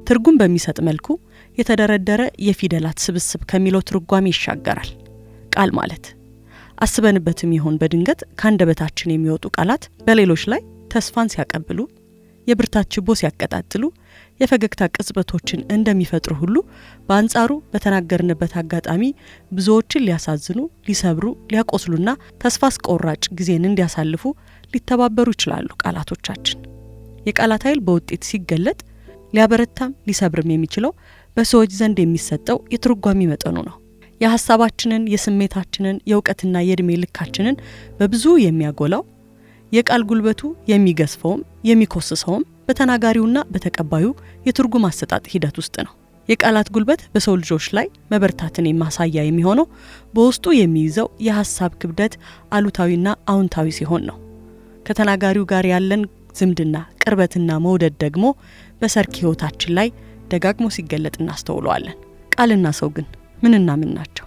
ትርጉም በሚሰጥ መልኩ የተደረደረ የፊደላት ስብስብ ከሚለው ትርጓሜ ይሻገራል። ቃል ማለት አስበንበትም ይሆን በድንገት ካንደበታችን የሚወጡ ቃላት በሌሎች ላይ ተስፋን ሲያቀብሉ፣ የብርታት ችቦ ሲያቀጣጥሉ፣ የፈገግታ ቅጽበቶችን እንደሚፈጥሩ ሁሉ በአንጻሩ በተናገርንበት አጋጣሚ ብዙዎችን ሊያሳዝኑ፣ ሊሰብሩ፣ ሊያቆስሉና ተስፋ አስቆራጭ ጊዜን እንዲያሳልፉ ሊተባበሩ ይችላሉ ቃላቶቻችን። የቃላት ኃይል በውጤት ሲገለጥ ሊያበረታም ሊሰብርም የሚችለው በሰዎች ዘንድ የሚሰጠው የትርጓሜ መጠኑ ነው። የሐሳባችንን፣ የስሜታችንን፣ የእውቀትና የእድሜ ልካችንን በብዙ የሚያጎላው የቃል ጉልበቱ የሚገስፈውም የሚኮስሰውም በተናጋሪውና በተቀባዩ የትርጉም አሰጣጥ ሂደት ውስጥ ነው። የቃላት ጉልበት በሰው ልጆች ላይ መበርታትን የማሳያ የሚሆነው በውስጡ የሚይዘው የሐሳብ ክብደት አሉታዊና አዎንታዊ ሲሆን ነው። ከተናጋሪው ጋር ያለን ዝምድና፣ ቅርበትና መውደድ ደግሞ በሰርክ ህይወታችን ላይ ደጋግሞ ሲገለጥ እናስተውለዋለን። ቃልና ሰው ግን ምንና ምን ናቸው?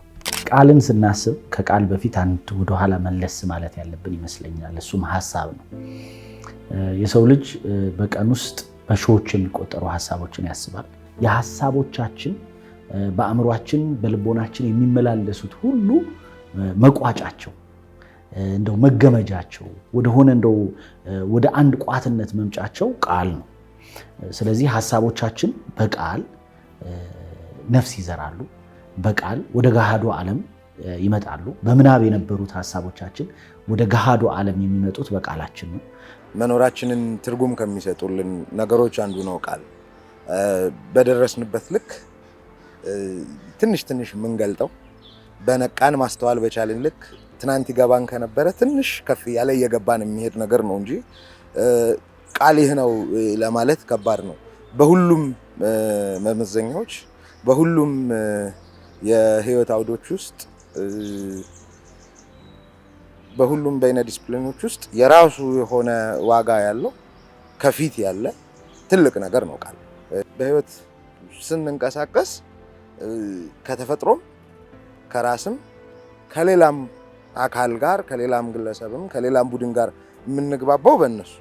ቃልን ስናስብ ከቃል በፊት አንድ ወደ ኋላ መለስ ማለት ያለብን ይመስለኛል። እሱም ሐሳብ ነው። የሰው ልጅ በቀን ውስጥ በሺዎች የሚቆጠሩ ሐሳቦችን ያስባል። የሐሳቦቻችን በአእምሯችን በልቦናችን የሚመላለሱት ሁሉ መቋጫቸው እንደው መገመጃቸው ወደ አንድ ቋትነት መምጫቸው ቃል ነው። ስለዚህ ሐሳቦቻችን በቃል ነፍስ ይዘራሉ፣ በቃል ወደ ገሃዱ ዓለም ይመጣሉ። በምናብ የነበሩት ሐሳቦቻችን ወደ ገሃዱ ዓለም የሚመጡት በቃላችን ነው። መኖራችንን ትርጉም ከሚሰጡልን ነገሮች አንዱ ነው ቃል። በደረስንበት ልክ ትንሽ ትንሽ የምንገልጠው በነቃን ማስተዋል በቻልን ልክ ትናንት ይገባን ከነበረ ትንሽ ከፍ ያለ እየገባን የሚሄድ ነገር ነው እንጂ ቃል ይህ ነው ለማለት ከባድ ነው። በሁሉም መመዘኛዎች በሁሉም የህይወት አውዶች ውስጥ በሁሉም በይነ ዲስፕሊኖች ውስጥ የራሱ የሆነ ዋጋ ያለው ከፊት ያለ ትልቅ ነገር ነው ቃል። በህይወት ስንንቀሳቀስ ከተፈጥሮም ከራስም ከሌላም አካል ጋር ከሌላም ግለሰብም ከሌላም ቡድን ጋር የምንግባባው በእነሱ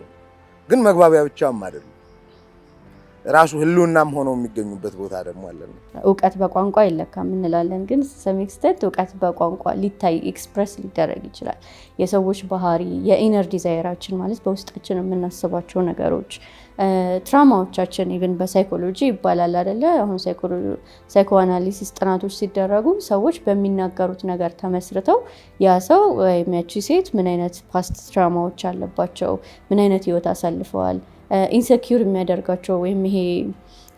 ግን መግባቢያ ብቻም አይደለም፣ ራሱ ህልውናም ሆነው የሚገኙበት ቦታ ደግሞ አለን። እውቀት በቋንቋ ይለካም እንላለን፣ ግን ሰም ኤክስቴንት እውቀት በቋንቋ ሊታይ ኤክስፕረስ ሊደረግ ይችላል። የሰዎች ባህሪ፣ የኢነር ዲዛይራችን ማለት በውስጣችን የምናስባቸው ነገሮች፣ ትራማዎቻችን ኢቭን በሳይኮሎጂ ይባላል አይደለ? አሁን ሳይኮአናሊሲስ ጥናቶች ሲደረጉ ሰዎች በሚናገሩት ነገር ተመስርተው ያ ሰው ወይም ያቺ ሴት ምን አይነት ፓስት ትራማዎች አለባቸው፣ ምን አይነት ህይወት አሳልፈዋል፣ ኢንሴኪዩር የሚያደርጋቸው ወይም ይሄ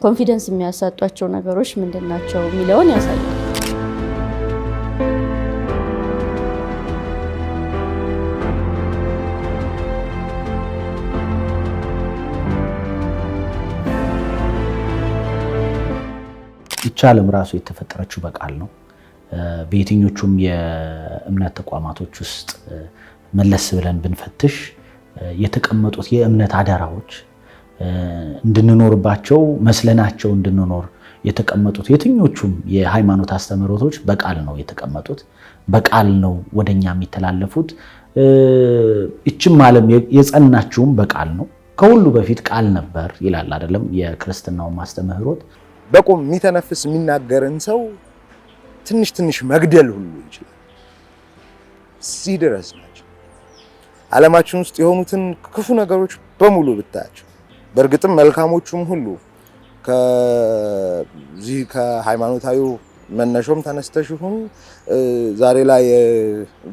ኮንፊደንስ የሚያሳጧቸው ነገሮች ምንድናቸው የሚለውን ያሳያል። ይህች ዓለም ራሱ የተፈጠረችው በቃል ነው። በየትኞቹም የእምነት ተቋማቶች ውስጥ መለስ ብለን ብንፈትሽ የተቀመጡት የእምነት አደራዎች እንድንኖርባቸው መስለናቸው እንድንኖር የተቀመጡት የትኞቹም የሃይማኖት አስተምህሮቶች በቃል ነው የተቀመጡት፣ በቃል ነው ወደኛ የሚተላለፉት። እችም ዓለም የጸናችውም በቃል ነው። ከሁሉ በፊት ቃል ነበር ይላል አይደለም የክርስትናው ማስተምህሮት። በቁም የሚተነፍስ የሚናገርን ሰው ትንሽ ትንሽ መግደል ሁሉ ይችላል። እዚህ ድረስ ናቸው። ዓለማችን ውስጥ የሆኑትን ክፉ ነገሮች በሙሉ ብታያቸው፣ በእርግጥም መልካሞቹም ሁሉ ከዚህ ከሃይማኖታዊ መነሾም ተነስተሽ ይሁን ዛሬ ላይ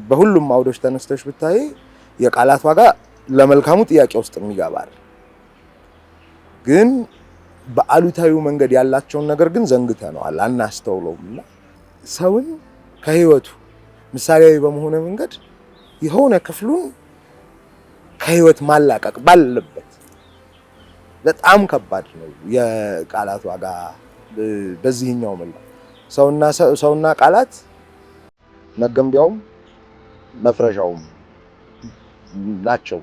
በሁሉም አውዶች ተነስተሽ ብታይ የቃላት ዋጋ ለመልካሙ ጥያቄ ውስጥ የሚገባል። ግን በአሉታዊው መንገድ ያላቸውን ነገር ግን ዘንግተነዋል፣ አናስተውለውምና ሰውን ከህይወቱ ምሳሌያዊ በመሆነ መንገድ የሆነ ክፍሉን ከህይወት ማላቀቅ ባለበት በጣም ከባድ ነው የቃላት ዋጋ። በዚህኛው መልኩ ሰውና ቃላት መገንቢያውም መፍረሻውም ናቸው።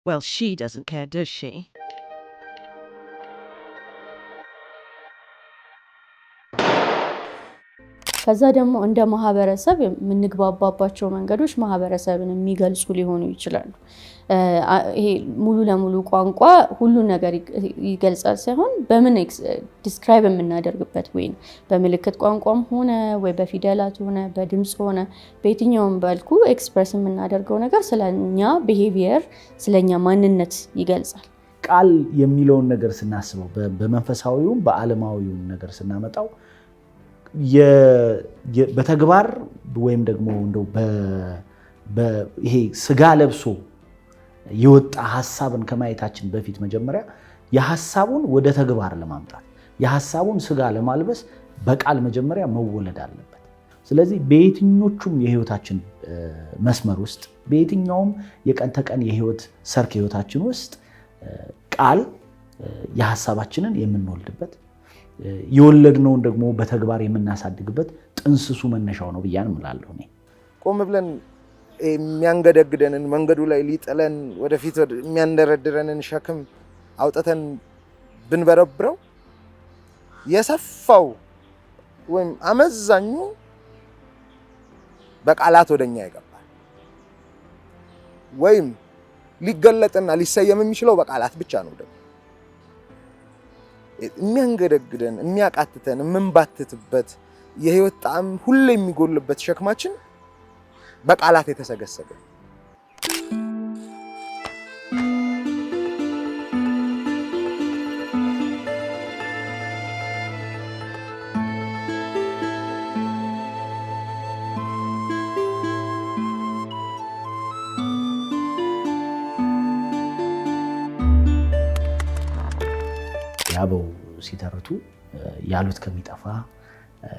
Well, she doesn't care, does she? ከዛ ደግሞ እንደ ማህበረሰብ የምንግባባባቸው መንገዶች ማህበረሰብን የሚገልጹ ሊሆኑ ይችላሉ። ይሄ ሙሉ ለሙሉ ቋንቋ ሁሉ ነገር ይገልጻል ሳይሆን በምን ዲስክራይብ የምናደርግበት ወይ በምልክት ቋንቋም ሆነ ወይ በፊደላት ሆነ በድምጽ ሆነ በየትኛውም መልኩ ኤክስፕረስ የምናደርገው ነገር ስለኛ ቢሄቪየር ስለኛ ማንነት ይገልጻል። ቃል የሚለውን ነገር ስናስበው በመንፈሳዊውም በዓለማዊውም ነገር ስናመጣው በተግባር ወይም ደግሞ እንደው ይሄ ስጋ ለብሶ የወጣ ሐሳብን ከማየታችን በፊት መጀመሪያ የሐሳቡን ወደ ተግባር ለማምጣት የሐሳቡን ስጋ ለማልበስ በቃል መጀመሪያ መወለድ አለበት። ስለዚህ በየትኞቹም የህይወታችን መስመር ውስጥ በየትኛውም የቀን ተቀን የህይወት ሰርክ ህይወታችን ውስጥ ቃል የሐሳባችንን የምንወልድበት የወለድነውን ደግሞ በተግባር የምናሳድግበት ጥንስሱ መነሻው ነው ብያን እምላለሁ። እኔ ቆም ብለን የሚያንገደግደንን መንገዱ ላይ ሊጥለን ወደፊት የሚያንደረድረንን ሸክም አውጥተን ብንበረብረው የሰፋው ወይም አመዛኙ በቃላት ወደኛ ይገባል። ወይም ሊገለጥና ሊሰየም የሚችለው በቃላት ብቻ ነው። ደግሞ የሚያንገደግደን የሚያቃትተን የምንባትትበት የህይወት ጣዕም ሁሌ የሚጎልበት ሸክማችን በቃላት የተሰገሰገ ያበው ሲተርቱ ያሉት ከሚጠፋ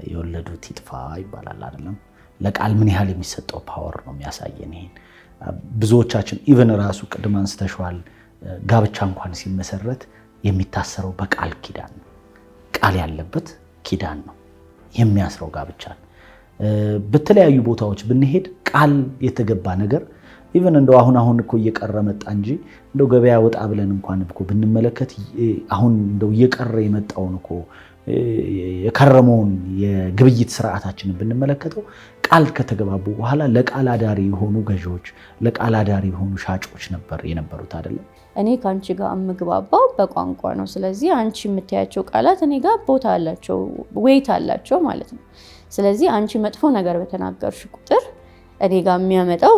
የወለዱት ይጥፋ ይባላል አይደለም። ለቃል ምን ያህል የሚሰጠው ፓወር ነው የሚያሳየን። ይሄን ብዙዎቻችን ኢቭን ራሱ ቅድም አንስተሽዋል፣ ጋብቻ እንኳን ሲመሰረት የሚታሰረው በቃል ኪዳን ነው። ቃል ያለበት ኪዳን ነው የሚያስረው ጋብቻን። በተለያዩ ቦታዎች ብንሄድ ቃል የተገባ ነገር ኢቭን እንደው አሁን እኮ እየቀረ መጣ እንጂ እንደው ገበያ ወጣ ብለን እንኳን እኮ ብንመለከት አሁን እንደው እየቀረ የመጣውን እኮ የከረመውን የግብይት ስርዓታችንን ብንመለከተው ቃል ከተገባቡ በኋላ ለቃል አዳሪ የሆኑ ገዢዎች ለቃል አዳሪ የሆኑ ሻጮች ነበር የነበሩት አይደለም። እኔ ካንቺ ጋር የምግባባው በቋንቋ ነው። ስለዚህ አንቺ የምታያቸው ቃላት እኔ ጋር ቦታ አላቸው፣ ዌይት አላቸው ማለት ነው። ስለዚህ አንቺ መጥፎ ነገር በተናገርሽ ቁጥር እኔ ጋር የሚያመጣው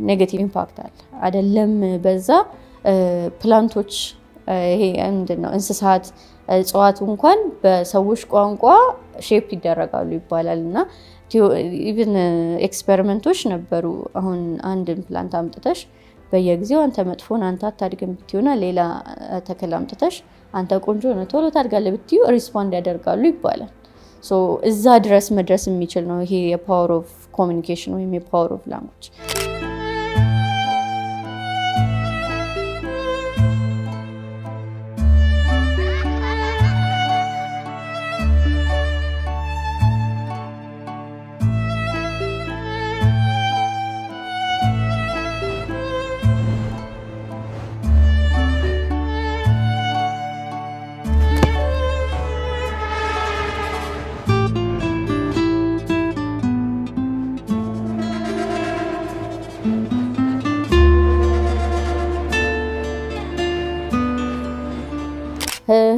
ኔጌቲቭ ኢምፓክት አለ አይደለም። በዛ ፕላንቶች ይሄ ምንድነው እንስሳት እጽዋት እንኳን በሰዎች ቋንቋ ሼፕ ይደረጋሉ ይባላል እና ኢቭን ኤክስፐሪመንቶች ነበሩ። አሁን አንድን ፕላንት አምጥተሽ በየጊዜው አንተ መጥፎን አንተ አታድግም ብትዩና ሌላ ተክል አምጥተሽ አንተ ቆንጆ ነው ቶሎ ታድጋለህ ብትዩ ሪስፖንድ ያደርጋሉ ይባላል። ሶ እዛ ድረስ መድረስ የሚችል ነው ይሄ የፓወር ኦፍ ኮሚኒኬሽን ወይም የፓወር ኦፍ ላንጉዌጅ።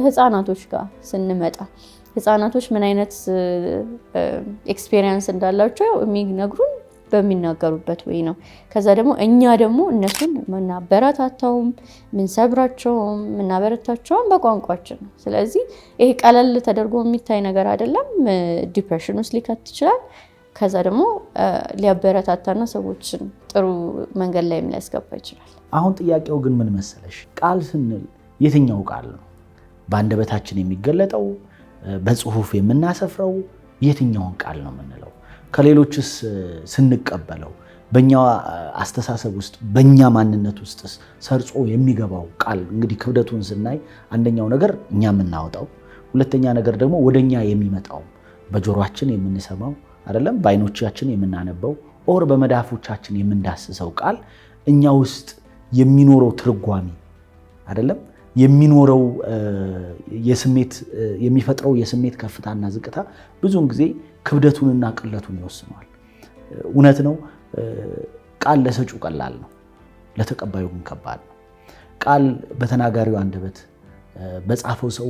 ህፃናቶች ጋር ስንመጣ ህፃናቶች ምን አይነት ኤክስፒሪየንስ እንዳላቸው የሚነግሩን በሚናገሩበት ወይ ነው። ከዛ ደግሞ እኛ ደግሞ እነሱን ምናበረታታውም ምንሰብራቸውም ምናበረታቸውም በቋንቋችን ነው። ስለዚህ ይሄ ቀለል ተደርጎ የሚታይ ነገር አይደለም። ዲፕሬሽን ውስጥ ሊከት ይችላል። ከዛ ደግሞ ሊያበረታታና ሰዎችን ጥሩ መንገድ ላይ ሊያስገባ ይችላል። አሁን ጥያቄው ግን ምን መሰለሽ፣ ቃል ስንል የትኛው ቃል ነው በአንደበታችን የሚገለጠው በጽሁፍ የምናሰፍረው የትኛውን ቃል ነው የምንለው? ከሌሎችስ ስንቀበለው በእኛ አስተሳሰብ ውስጥ በእኛ ማንነት ውስጥ ሰርጾ የሚገባው ቃል እንግዲህ ክብደቱን ስናይ አንደኛው ነገር እኛ የምናወጣው፣ ሁለተኛ ነገር ደግሞ ወደኛ የሚመጣው በጆሮአችን የምንሰማው አይደለም፣ በአይኖቻችን የምናነበው ኦር በመዳፎቻችን የምንዳስሰው ቃል እኛ ውስጥ የሚኖረው ትርጓሜ አይደለም የሚኖረው የስሜት የሚፈጥረው የስሜት ከፍታና ዝቅታ ብዙውን ጊዜ ክብደቱንና ቅለቱን ይወስነዋል። እውነት ነው ቃል ለሰጪው ቀላል ነው፣ ለተቀባዩ ግን ከባድ ነው። ቃል በተናጋሪው አንደበት በጻፈው ሰው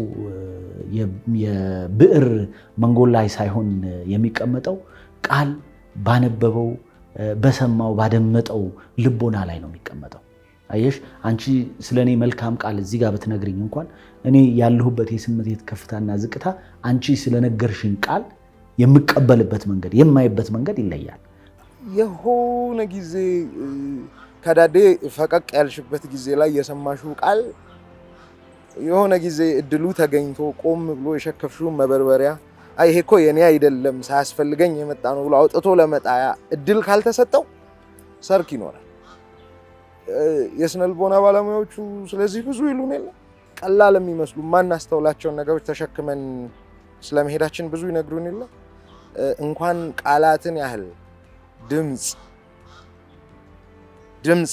የብዕር መንጎል ላይ ሳይሆን የሚቀመጠው ቃል ባነበበው በሰማው ባደመጠው ልቦና ላይ ነው የሚቀመጠው። አየሽ አንቺ ስለኔ መልካም ቃል እዚህ ጋር በትነግሪኝ እንኳን እኔ ያለሁበት የስሜት ከፍታና ዝቅታ አንቺ ስለነገርሽኝ ቃል የምቀበልበት መንገድ የማይበት መንገድ ይለያል። የሆነ ጊዜ ከዳዴ ፈቀቅ ያልሽበት ጊዜ ላይ የሰማሽው ቃል የሆነ ጊዜ እድሉ ተገኝቶ ቆም ብሎ የሸከፍሽው መበርበሪያ አይ ይሄ እኮ የኔ አይደለም ሳያስፈልገኝ የመጣ ነው ብሎ አውጥቶ ለመጣያ እድል ካልተሰጠው ሰርክ ይኖራል። የስነልቦና ባለሙያዎቹ ስለዚህ ብዙ ይሉን የለ ቀላል የሚመስሉ ማናስተውላቸውን ነገሮች ተሸክመን ስለመሄዳችን ብዙ ይነግሩን የለ እንኳን ቃላትን ያህል ድምጽ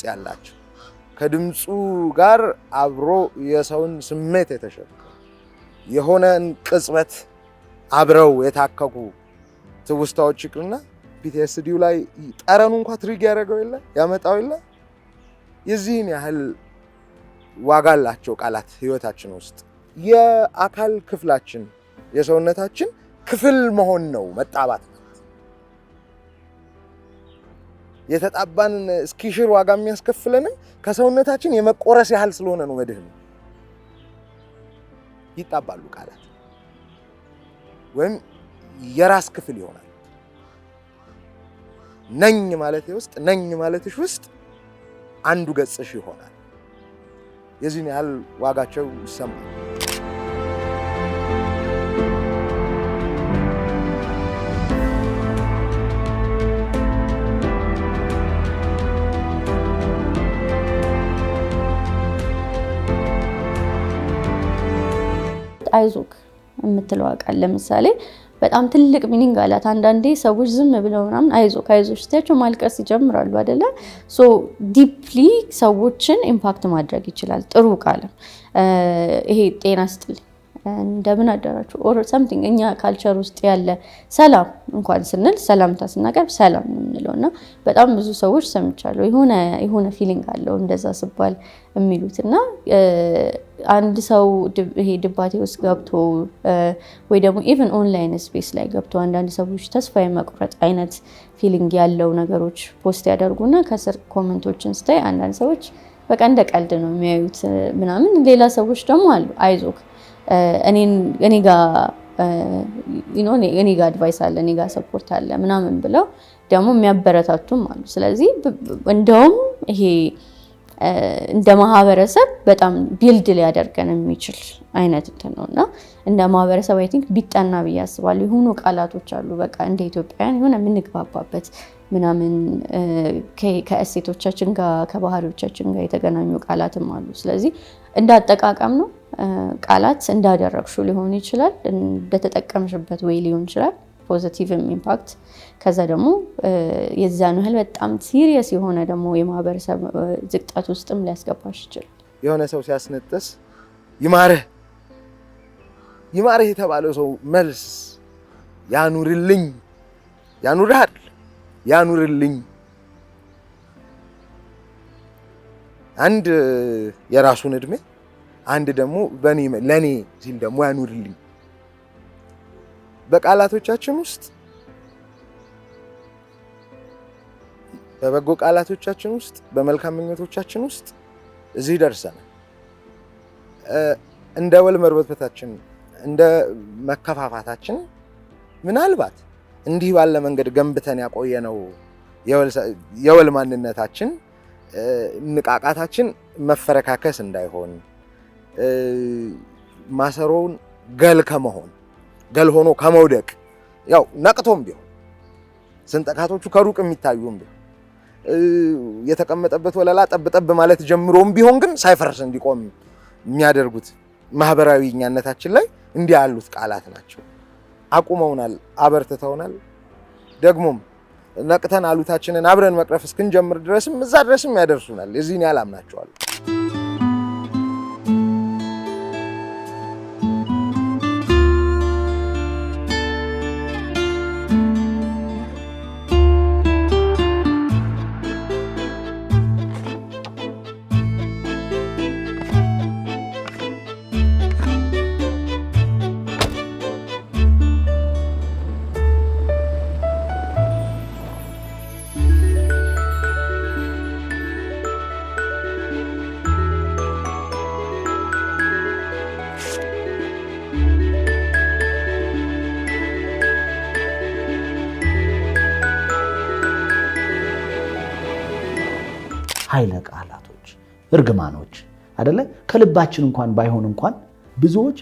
ያላቸው ከድምጹ ጋር አብሮ የሰውን ስሜት የተሸከሙ የሆነን ቅጽበት አብረው የታከኩ ትውስታዎች ይቅርና ፒቲኤስዲው ላይ ጠረኑ እንኳን ትሪግ ያደርገው የለ ያመጣው የለ የዚህን ያህል ዋጋ አላቸው ቃላት ህይወታችን ውስጥ። የአካል ክፍላችን የሰውነታችን ክፍል መሆን ነው መጣባት። የተጣባን እስኪሽር ዋጋ የሚያስከፍለን ከሰውነታችን የመቆረስ ያህል ስለሆነ ነው መድህን። ይጣባሉ ቃላት ወይም የራስ ክፍል ይሆናል። ነኝ ማለትሽ ውስጥ አንዱ ገጽሽ ይሆናል። የዚህን ያህል ዋጋቸው ይሰማል። አይዞክ የምትለው ቃል ለምሳሌ በጣም ትልቅ ሚኒንግ አላት። አንዳንዴ ሰዎች ዝም ብለው ምናምን አይዞሽ ስትያቸው ማልቀስ ይጀምራሉ አይደለ? ሶ ዲፕሊ ሰዎችን ኢምፓክት ማድረግ ይችላል ጥሩ ቃል። ይሄ ጤና ይስጥልኝ እንደምን አደራችሁ ኦር ሰምቲንግ እኛ ካልቸር ውስጥ ያለ ሰላም እንኳን ስንል ሰላምታ ስናቀርብ ሰላም ነው የምንለውና በጣም ብዙ ሰዎች ሰምቻለሁ የሆነ ፊሊንግ አለው እንደዛ ሲባል የሚሉትና አንድ ሰው ይሄ ድባቴ ውስጥ ገብቶ ወይ ደግሞ ኢቭን ኦንላይን ስፔስ ላይ ገብቶ አንዳንድ ሰዎች ተስፋ የመቁረጥ አይነት ፊሊንግ ያለው ነገሮች ፖስት ያደርጉና ከስር ኮሜንቶችን ስታይ አንዳንድ ሰዎች በቃ እንደ ቀልድ ነው የሚያዩት ምናምን፣ ሌላ ሰዎች ደግሞ አሉ አይዞክ እኔ ጋር አድቫይስ አለ እኔ ጋር ሰፖርት አለ ምናምን ብለው ደግሞ የሚያበረታቱም አሉ። ስለዚህ እንደውም ይሄ እንደ ማህበረሰብ በጣም ቢልድ ሊያደርገን የሚችል አይነት ነውና እንደ ማህበረሰብ አይ ቲንክ ቢጠና ብዬ አስባለሁ። የሆኑ ቃላቶች አሉ በቃ እንደ ኢትዮጵያውያን የሆነ የምንግባባበት ምናምን ከእሴቶቻችን ጋር ከባህሪዎቻችን ጋር የተገናኙ ቃላትም አሉ። ስለዚህ እንዳጠቃቀም ነው ቃላት እንዳደረግሹ ሊሆን ይችላል፣ እንደተጠቀምሽበት ወይ ሊሆን ይችላል ፖዚቲቭ ኢምፓክት። ከዛ ደግሞ የዛን ያህል በጣም ሲሪየስ የሆነ ደግሞ የማህበረሰብ ዝቅጠት ውስጥም ሊያስገባሽ ይችላል። የሆነ ሰው ሲያስነጥስ ይማርህ የተባለው ሰው መልስ ያኑርልኝ አንድ የራሱን እድሜ አንድ ደግሞ ለኔ ሲል ደግሞ ያኑርልኝ። በቃላቶቻችን ውስጥ በበጎ ቃላቶቻችን ውስጥ በመልካም ምኞቶቻችን ውስጥ እዚህ ደርሰናል። እንደ ወል መርበትበታችን እንደ መከፋፋታችን ምናልባት እንዲህ ባለ መንገድ ገንብተን ያቆየነው የወል ማንነታችን ንቃቃታችን መፈረካከስ እንዳይሆን ማሰሮውን ገል ሆኖ ከመውደቅ ያው ነቅቶም ቢሆን ስንጠቃቶቹ ከሩቅ የሚታዩም ቢሆን የተቀመጠበት ወለላ ጠብጠብ ማለት ጀምሮም ቢሆን ግን ሳይፈርስ እንዲቆም የሚያደርጉት ማህበራዊ ኛነታችን ላይ እንዲህ ያሉት ቃላት ናቸው። አቁመውናል፣ አበርትተውናል። ደግሞም ነቅተን አሉታችንን አብረን መቅረፍ እስክንጀምር ድረስም እዛ ድረስም ያደርሱናል። የዚህን ያህል አምናቸዋለሁ። ኃይለ ቃላቶች እርግማኖች አይደለ ከልባችን እንኳን ባይሆን እንኳን ብዙዎች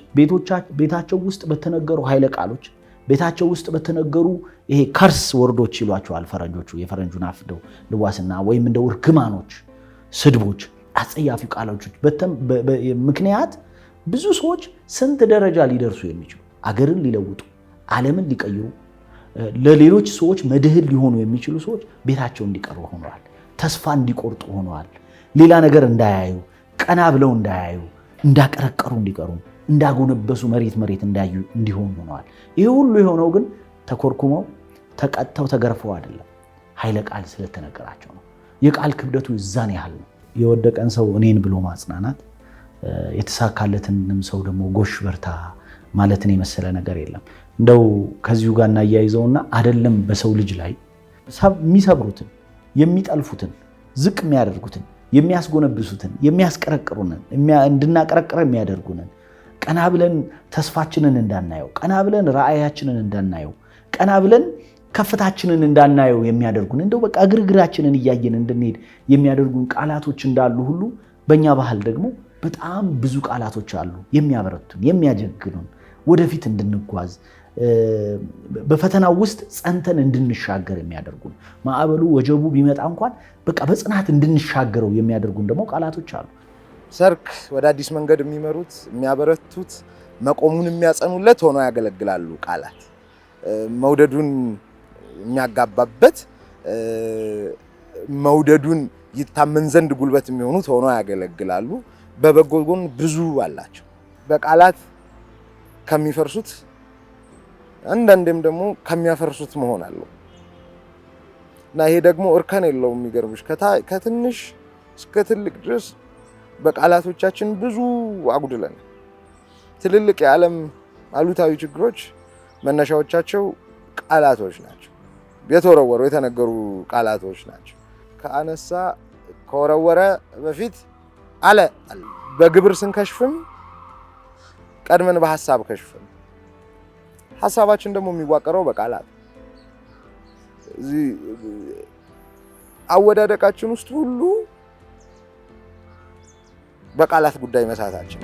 ቤታቸው ውስጥ በተነገሩ ኃይለ ቃሎች ቤታቸው ውስጥ በተነገሩ ይሄ ከርስ ወርዶች ይሏቸዋል ፈረንጆቹ የፈረንጁን አፍደው ልዋስና ወይም እንደው እርግማኖች ስድቦች አጸያፊ ቃሎች ምክንያት ብዙ ሰዎች ስንት ደረጃ ሊደርሱ የሚችሉ አገርን ሊለውጡ ዓለምን ሊቀይሩ ለሌሎች ሰዎች መድህል ሊሆኑ የሚችሉ ሰዎች ቤታቸው እንዲቀሩ ሆነዋል። ተስፋ እንዲቆርጡ ሆነዋል። ሌላ ነገር እንዳያዩ ቀና ብለው እንዳያዩ እንዳቀረቀሩ እንዲቀሩ እንዳጎነበሱ መሬት እንዳዩ እንዲሆኑ ሆነዋል። ይሄ ሁሉ የሆነው ግን ተኮርኩመው ተቀጥተው ተገርፈው አይደለም፣ ኃይለ ቃል ስለተነገራቸው ነው። የቃል ክብደቱ እዛን ያህል ነው። የወደቀን ሰው እኔን ብሎ ማጽናናት የተሳካለትንም ሰው ደግሞ ጎሽ በርታ ማለትን የመሰለ ነገር የለም። እንደው ከዚሁ ጋር እናያይዘውና አይደለም በሰው ልጅ ላይ የሚሰብሩትን የሚጠልፉትን ዝቅ የሚያደርጉትን የሚያስጎነብሱትን የሚያስቀረቅሩንን እንድናቀረቅረ የሚያደርጉንን ቀና ብለን ተስፋችንን እንዳናየው ቀና ብለን ራእያችንን እንዳናየው ቀና ብለን ከፍታችንን እንዳናየው የሚያደርጉን እንደው በቃ ግርግራችንን እያየን እንድንሄድ የሚያደርጉን ቃላቶች እንዳሉ ሁሉ በእኛ ባህል ደግሞ በጣም ብዙ ቃላቶች አሉ የሚያበረቱን የሚያጀግኑን ወደፊት እንድንጓዝ በፈተናው ውስጥ ጸንተን እንድንሻገር የሚያደርጉን ማዕበሉ ወጀቡ ቢመጣ እንኳን በቃ በጽናት እንድንሻገረው የሚያደርጉን ደግሞ ቃላቶች አሉ። ሰርክ ወደ አዲስ መንገድ የሚመሩት የሚያበረቱት መቆሙን የሚያጸኑለት ሆኖ ያገለግላሉ። ቃላት መውደዱን የሚያጋባበት መውደዱን ይታመን ዘንድ ጉልበት የሚሆኑት ሆኖ ያገለግላሉ። በበጎ ጎን ብዙ አላቸው። በቃላት ከሚፈርሱት አንዳንዴም ደግሞ ከሚያፈርሱት መሆን አለው እና ይሄ ደግሞ እርከን የለውም። የሚገርምሽ ከትንሽ እስከ ትልቅ ድረስ በቃላቶቻችን ብዙ አጉድለን ትልልቅ የዓለም አሉታዊ ችግሮች መነሻዎቻቸው ቃላቶች ናቸው። የተወረወሩ የተነገሩ ቃላቶች ናቸው። ከአነሳ ከወረወረ በፊት አለ በግብር ስንከሽፍም ቀድመን በሐሳብ ከሽፍም ሐሳባችን ደግሞ የሚዋቀረው በቃላት እዚህ አወዳደቃችን ውስጥ ሁሉ በቃላት ጉዳይ መሳታችን